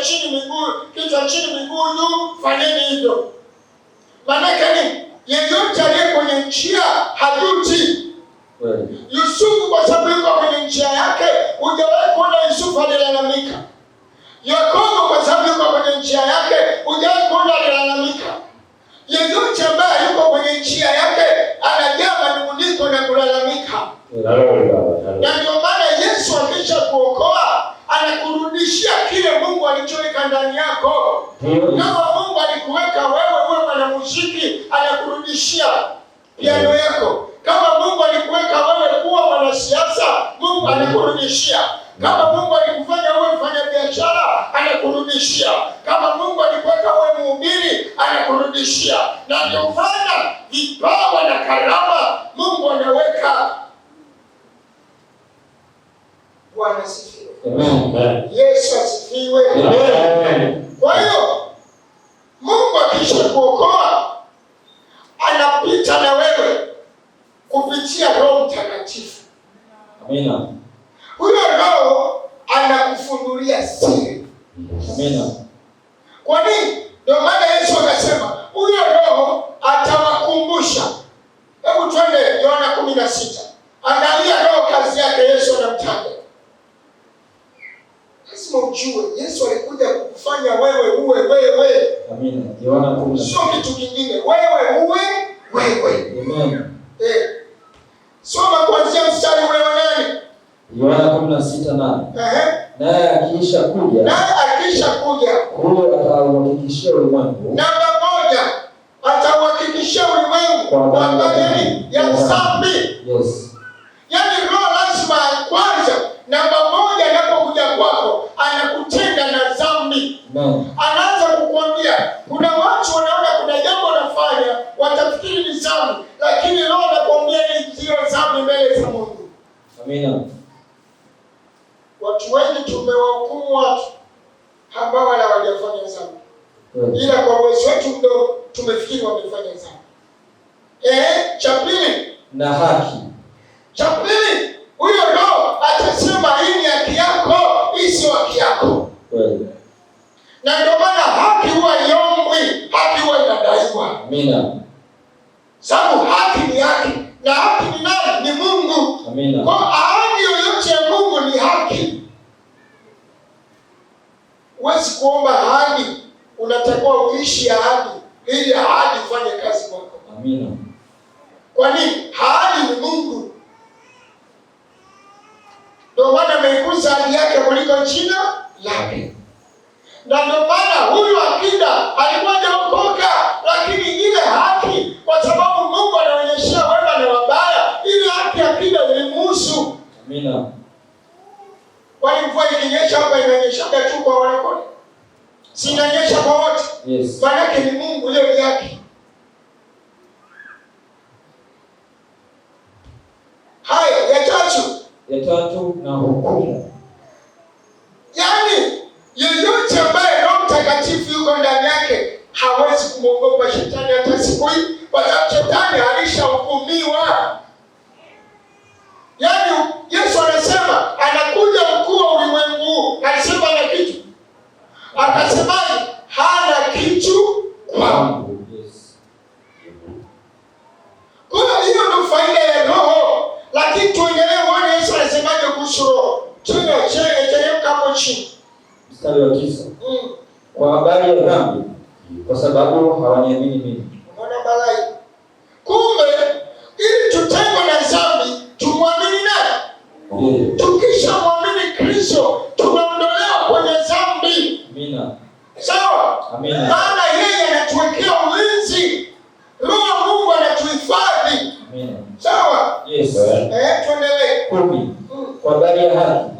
kichwa chini miguu juu, fanyeni hivyo. Maana ni yeyote aliye kwenye njia hajuti. Yusufu kwa sababu yuko kwenye njia yake, hujawahi kuona Yusufu alilalamika. Yakobo kwa sababu yuko kwenye njia yake, hujawahi kuona alilalamika. Yeyote ambaye yuko kwenye njia yake anajaa manunguniko na kulalamika. Na ndio maana Yesu akisha kuokoa anakurudishia kile Mungu alichoweka ndani yako. Kama Mungu alikuweka wewe mwanamuziki, anakurudishia piano yako. Kama Mungu alikuweka wewe kuwa mwanasiasa, Mungu anakurudishia. Kama Mungu alikufanya wewe mfanyabiashara, anakurudishia. Kama Mungu alikuweka wewe mhubiri, anakurudishia. Na ndio maana vipawa na karama Mungu anaweka. Bwana asifiwe. Amen. Yesu asifiwe. Amen. Kwa hiyo Mungu akisha kuokoa anapita na wewe kupitia Roho Mtakatifu. Amina. Huyo Roho anakufunulia siri. Amina. Kwa nini? Ndio maana Yesu akasema huyo Roho atawakumbusha. Hebu twende Yohana 16. Angalia Roho kazi yake Yesu anamtaja. Lazima ujue Yesu alikuja kukufanya wewe uwe wewe. Amina. Yohana 16. Sio kitu kingine. Wewe uwe wewe. Amen. Soma kuanzia mstari ule wa 8. Yohana 16:8. Naye akisha kuja, huyo atauhakikishia ulimwengu. Namba 1, atauhakikishia ulimwengu kwa habari ya dhambi. Yes. Yaani Roho lazima kwanza, namba 1 anapokuja kwako, anakutenga na dhambi. Anaanza kukuambia, kuna watu wanaona kuna jambo wanafanya, watafikiri ni dhambi, lakini Roho anakuambia ni sio dhambi mbele za Mungu. Amina. Watu wengi tumewahukumu watu ambao wala hawajafanya dhambi. Ila kwa uwezo wetu mdogo tumefikiri wamefanya dhambi. Cha pili, na haki. Cha pili, huyo Roho atasema hii ni haki yako, hii sio haki yako. Na ndio maana haki huwa iombwi, haki huwa inadaiwa. Amina. Sababu haki ni haki, na haki ni nani? Ni Mungu. Amina. Kwa ahadi yoyote ya Mungu ni haki. Huwezi kuomba ahadi, unatakiwa uishi ahadi ili ahadi ifanye kazi kwako. Amina. Kwa nini? Ahadi ni Mungu. Ndio maana ameikuza ahadi yake kuliko jina lake. Na ndio maana huyu akida alikuwa hajaokoka, lakini ile haki, kwa sababu Mungu anaonyesha wema na wabaya, ile haki akida ilimhusu. Amina. Kwani mvua ikinyesha hapa inanyesha tu kwa wale? Si inanyesha kwa wote? Yes. Maana yake ni Mungu, ile ni yake. Haya, ya tatu na hukumu. Yaani yeyote ambaye Roho Mtakatifu yuko ndani yake hawezi kumwogopa shetani hata siku hii, kwa sababu shetani alishahukumiwa. Yaani Yesu anasema anakuja mkuu wa ulimwengu. Alisema na kitu. Akasemaje? Hana kitu kwangu. Yes. Kwa hiyo ndio faida ya Roho. Lakini tuendelee uone Yesu anasemaje kuhusu Roho. Teremka hapo chini. Mstari wa 9. Kwa habari ya dhambi, kwa sababu hawaniamini mimi. Unaona balai. Kumbe ili tutengwe na dhambi, tumwamini nani? Tukisha mwamini Kristo, tunaondolewa kwenye dhambi. Amina. Sawa? Amina. Maana yeye anatuwekea ulinzi. Roho Mungu anatuhifadhi. Amina. Sawa? Yes. Tuendelee. 10. Kwa habari ya haki.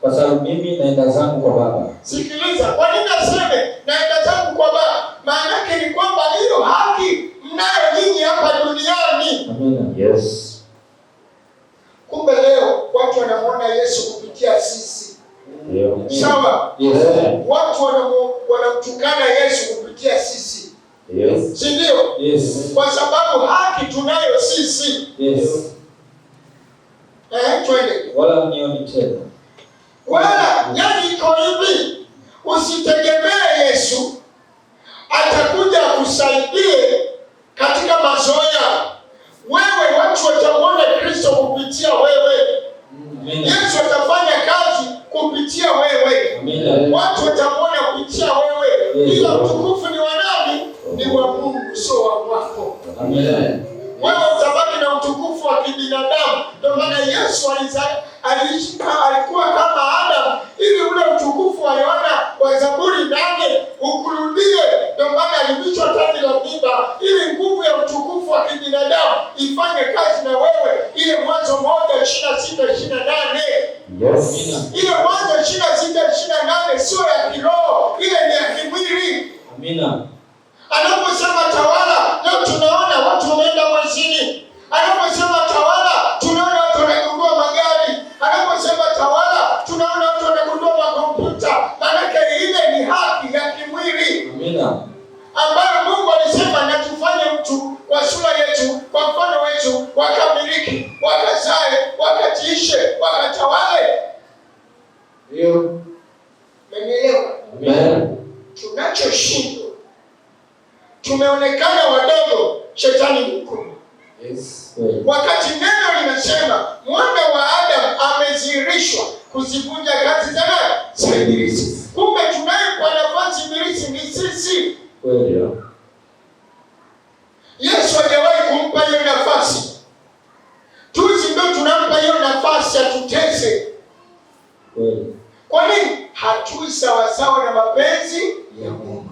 Kwa sababu mimi naenda zangu kwa Baba. Sikiliza, kwa nini naseme naenda zangu kwa Baba? Maana yake ni kwamba hiyo haki mnayo nyinyi hapa duniani. Amina. Yes. Kumbe leo watu wanamuona Yesu kupitia sisi. Sawa? Yes. Watu wanamtukana Yesu kupitia sisi. Yes. Si ndio? Yes. Kwa sababu haki tunayo sisi. Yes. Twende. Wala mnioni tena. Wala, yani iko hivi. Usitegemee Yesu atakuja kusaidie katika mazoea. Wewe watu watamwona Kristo kupitia wewe. Yesu atafanya kazi kupitia wewe. Watu watamwona kupitia wewe. Ila utukufu ni wa nani? Ni wa Mungu, sio wa kwako. Wewe utabaki na utukufu wa kibinadamu. Ndio maana Yesu alikuwa kama Adam, ili ule utukufu wa Yohana wa Zaburi 8 ukurudie. Ndio maana alivishwa taji la miiba, ili nguvu ya utukufu wa kibinadamu ifanye kazi na wewe. Ile Mwanzo 1:26-28. Yes. Ile Mwanzo 26:28 sio ya kiroho, ile ni ya kimwili. Amina. Anaposema tawala, leo tunaona watu wanaenda mwezini. Anaposema tawala, tunaona watu wanagundua magari. Anaposema tawala, tunaona watu wanagundua makompyuta. Maana ile ni haki ya kimwili. Amina. Ambayo Mungu alisema na tufanye mtu kwa sura yetu, kwa mfano wetu, wakamiliki, wakazae, wakatiishe, wakatawale. Ndio. Umeelewa? Amen. Tunachoshindwa, tumeonekana wadogo, shetani ni mkubwa. Yes. Wakati neno linasema mwana wa Adamu amezihirishwa kuzivunja kazi za nani? Za ibilisi. Kumbe tunayempa nafasi ibilisi ni sisi. Kweli. Yesu hajawahi kumpa hiyo nafasi. Tuzi ndio tunampa hiyo nafasi atutese. Kweli. Kwa nini? Hatui sawasawa na mapenzi ya Mungu.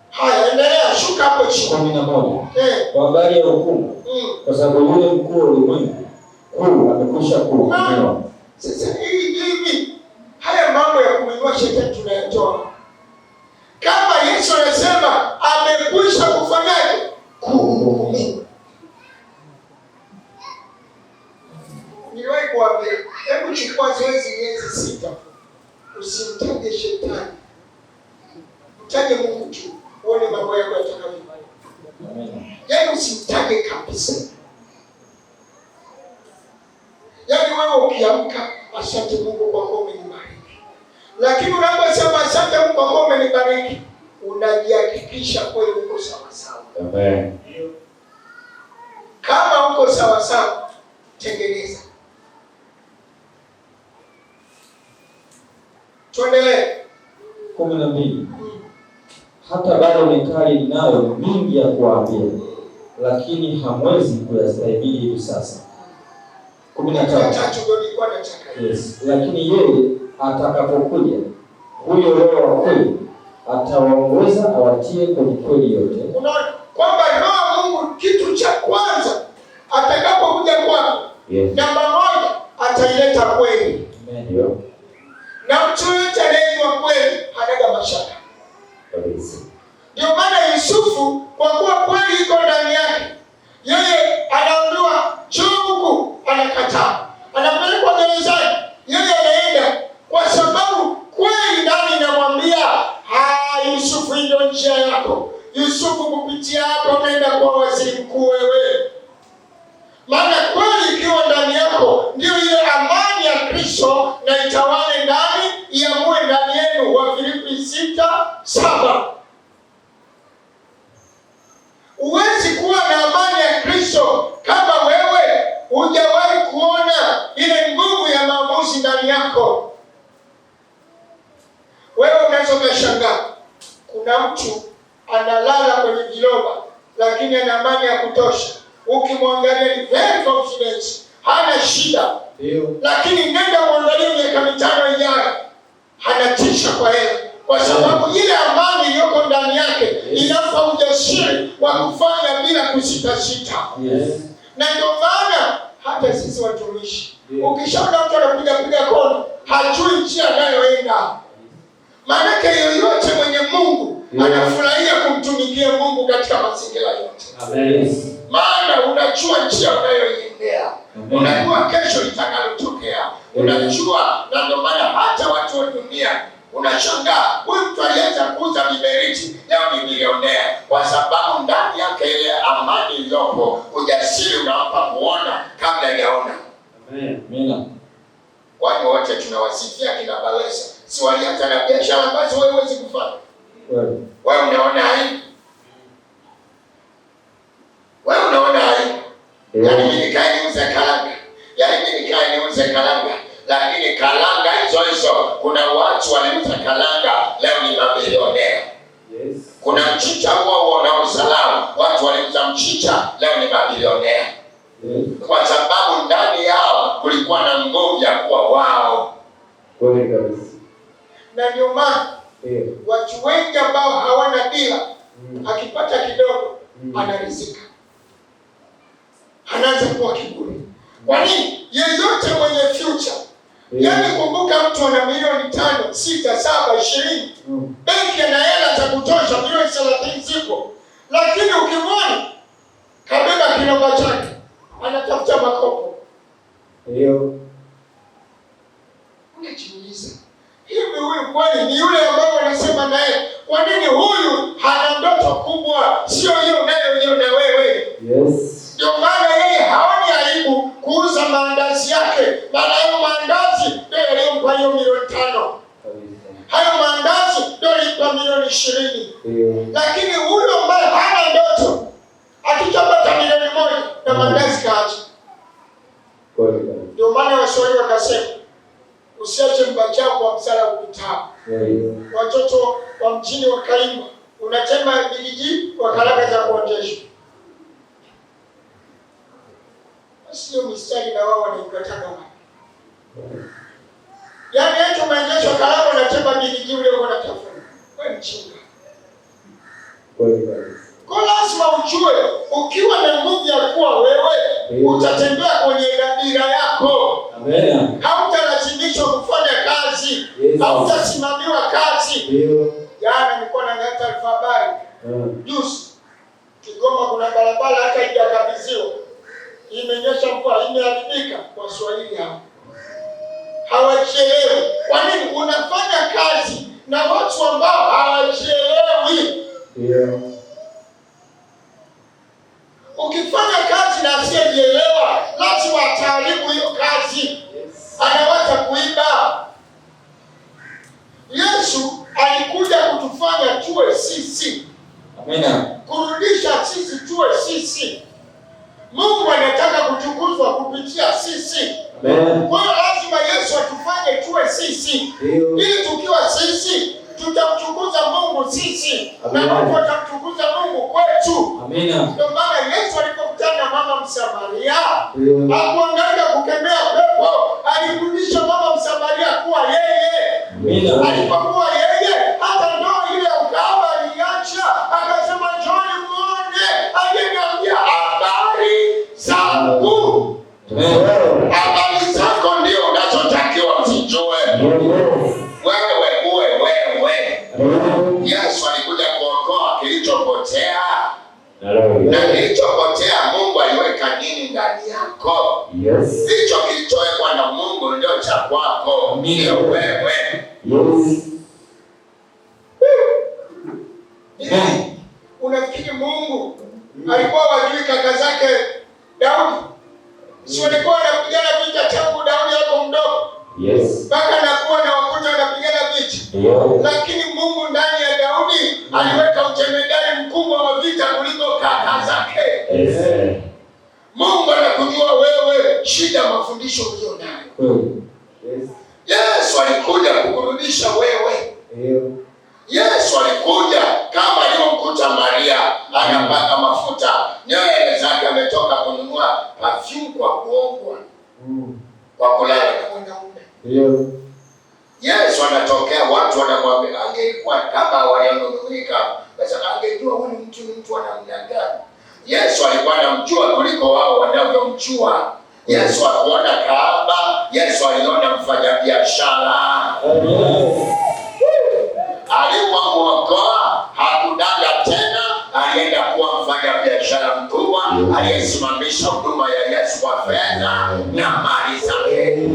Haya, endelea, shuka hapo chini. 11. Kwa habari ya hukumu. Kwa sababu yule mkuu wa ulimwengu amekwisha kuhukumiwa. Sasa hivi haya mambo ya kumwinua shetani tunayatoa. Kama Yesu anasema amekwisha kufanyaje? Kuhukumiwa. Niliwahi kuambia, hebu chukua zoezi miezi 6. Usimtaje shetani. Mtaje Mungu tu. Uone mambo yako yatakavyo. Yaani usimtaje kabisa. Yaani wewe ukiamka, asante Mungu kwa kuwa umenibariki. Lakini unaposema asante Mungu kwa kuwa umenibariki, unajihakikisha kweli uko sawa sawa. Amen. Kama uko sawa sawa, tengeneza. Tuendelee. 12. Hata bado nikali ninayo mingi ya kuwaambia, lakini hamwezi kuyastahimili hivi sasa. 13. Yes. Lakini yeye atakapokuja, huyo Roho wa kweli, atawaongoza awatie kwenye kweli yote. Unaona kwamba Roho Mungu kitu cha kwanza atakapokuja kwako, yes, namba 1 ataileta kweli. Amen. Na mtu yote anayejua kweli hanaga mashaka. Ndio maana Yusufu, kwa kuwa kweli iko ndani yake, yeye anaambiwa njoo huku, anakataa. Anapelekwa gerezani, yeye anaenda kwa sababu kweli ndani inamwambia, Yusufu, ndio njia yako. Yusufu, kupitia hapo unaenda kwa waziri mkuu wewe. Maana kweli ikiwa ndani yako, ndio ile amani ya Kristo na itawale ndani, iamue ndani yenu. Wafilipi 6:7. Huwezi kuwa na amani ya Kristo kama wewe hujawahi kuona ile nguvu ya maamuzi ndani yako. Wewe unaweza ukashangaa, kuna mtu analala kwenye viroba lakini ana amani ya kutosha. Ukimwangalia ni very confident, hana shida. Lakini nenda muangalie miaka 5 ijayo, anatisha kwa hela. Kwa sababu ile amani iliyoko ndani yake inampa ujasiri wa kufanya bila kusita-sita. Yes. Na ndio maana hata sisi watumishi, ukishaona mtu anapiga kona, hajui njia anayoenda. Maanake yoyote mwenye Mungu anafurahia kumtumikia Mungu katika mazingira yote. Amen. Maana unajua njia unayoiendea. Unajua kesho itakalotokea. Unajua, na ndio maana hata watu wa dunia unashangaa, huyu mtu alianza kuuza viberiti, leo ni milionea, kwa sababu ndani yake ile amani iliyopo, ujasiri unampa kuona kabla hajaona. Amen. Kwani wote tunawasifia kina Balesa. Si walianza na biashara ambazo wewe huwezi kufanya? Wewe unaona aibu? Wewe unaona aibu? Yaani mimi nikae niuze karanga. Lakini karanga hizo kuna watu waliuza karanga leo ni mabilionea. Yes. Kuna mchicha huo unaosalama, watu waliuza mchicha leo ni mabilionea. Yes. Kwa sababu ndani yao kulikuwa na nguvu ya kuwa wao. Kweli kabisa. Na ndio maana watu wengi ambao hawana dira, akipata kidogo anarizika. Anaanza kuwa kiburi. Kwa nini? Yeyote mwenye future. Yaani kumbuka mtu ana milioni 5, 6, 7, 20. Benki ana hela za kutosha, milioni 30 ziko. Lakini ukimwona kabeba kiroba chake, anatafuta makopo. Ndio. Unajiuliza, hivi huyu kwani ni yule ambaye wanasema naye, kwa nini huyu hana ndoto kubwa? Sio hiyo unayoiona wewe. Yes. Ndio maana yeye haoni aibu kuuza maandazi yake. Maana hayo maandazi ndio yaliyompa hiyo milioni 5. Hayo maandazi ndio yalipa milioni 20. Lakini huyo ambaye hana ndoto akitapata milioni 1 na maandazi kaacha. Ndio maana Waswahili wakasema usiache mbachao kwa msala upitao. Watoto wa mjini wakaimba, unatema bigiji kwa karanga za kuonjesha. Sio mistari na wao wanaikataka wapi? Yaani eti umeonyeshwa karanga unatema bigiji ule unatafuna. Wewe mchinga. Kwa lazima ujue ukiwa na nguvu ya kuwa wewe utatembea kwenye dira yako. Amen. Hautalazimishwa kufanya kazi. Hautasimamiwa kazi. Jana nilikuwa naangalia taarifa habari. Juzi Kigoma kuna barabara hata haijakabidhiwa. Imenyesha mvua, imeharibika. Waswahili hao hawajielewi. Kwa nini unafanya kazi na watu ambao hawajielewi? Ukifanya kazi na asiyejielewa, lazima ataharibu hiyo kazi. Anaweza kuiba. Yesu alikuja kutufanya tuwe sisi. Amina. Kurudisha sisi tuwe sisi. Mungu anataka kutukuzwa kupitia sisi. Amen. Kwa hiyo lazima Yesu atufanye tuwe sisi. Ili tukiwa sisi tutamtukuza Mungu sisi. Na Mungu atamtukuza Mungu kwetu. Amina. Ndio maana Yesu alipokutana na mama Msamaria, hakuangaika kukemea pepo, alirudisha mama Msamaria kuwa yeye. Amina. Alipokuwa yeye, hata ndoa ile ya ukahaba aliacha, akasema njooni muone, aliniambia habari zangu. Habari zako ndio unazotakiwa zijue. Yesu alikuja kuokoa kilichopotea. Na kilichopotea Mungu aliweka nini ndani yako? Yes. Hicho kilichowekwa na Mungu ndio cha kwako. Ndio wewe. Yes. Unafikiri Mungu alikuwa wajui kaka zake Daudi? Si walikuwa wanapigana vita tangu Daudi hapo mdogo? Yes. Mpaka anakuwa na wakuta wanapigana vita. Lakini Mungu ndani ya Daudi aliweka utemedari mkubwa wa vita kuliko kaka zake. Yes. Mungu anakujua wewe, shida mafundisho ulio nayo. Yes. Yesu alikuja kukurudisha wewe. Yesu alikuja kama aliyomkuta Maria anapaka mafuta, nywele zake ametoka kununua perfume kwa kuogwa. Kwa kulala na mwanaume. Yesu anatokea, watu wanamwambia angekuwa kama walionung'unika, basi angejua huyu mtu ni mtu wa namna gani. Yesu alikuwa anamjua kuliko wao wanavyomjua. Yesu hakuona kahaba, Yesu aliona mfanyabiashara. Alipomwokoa hakudanga tena, alienda kuwa mfanyabiashara mkubwa aliyesimamisha huduma ya Yesu kwa fedha na mali zake.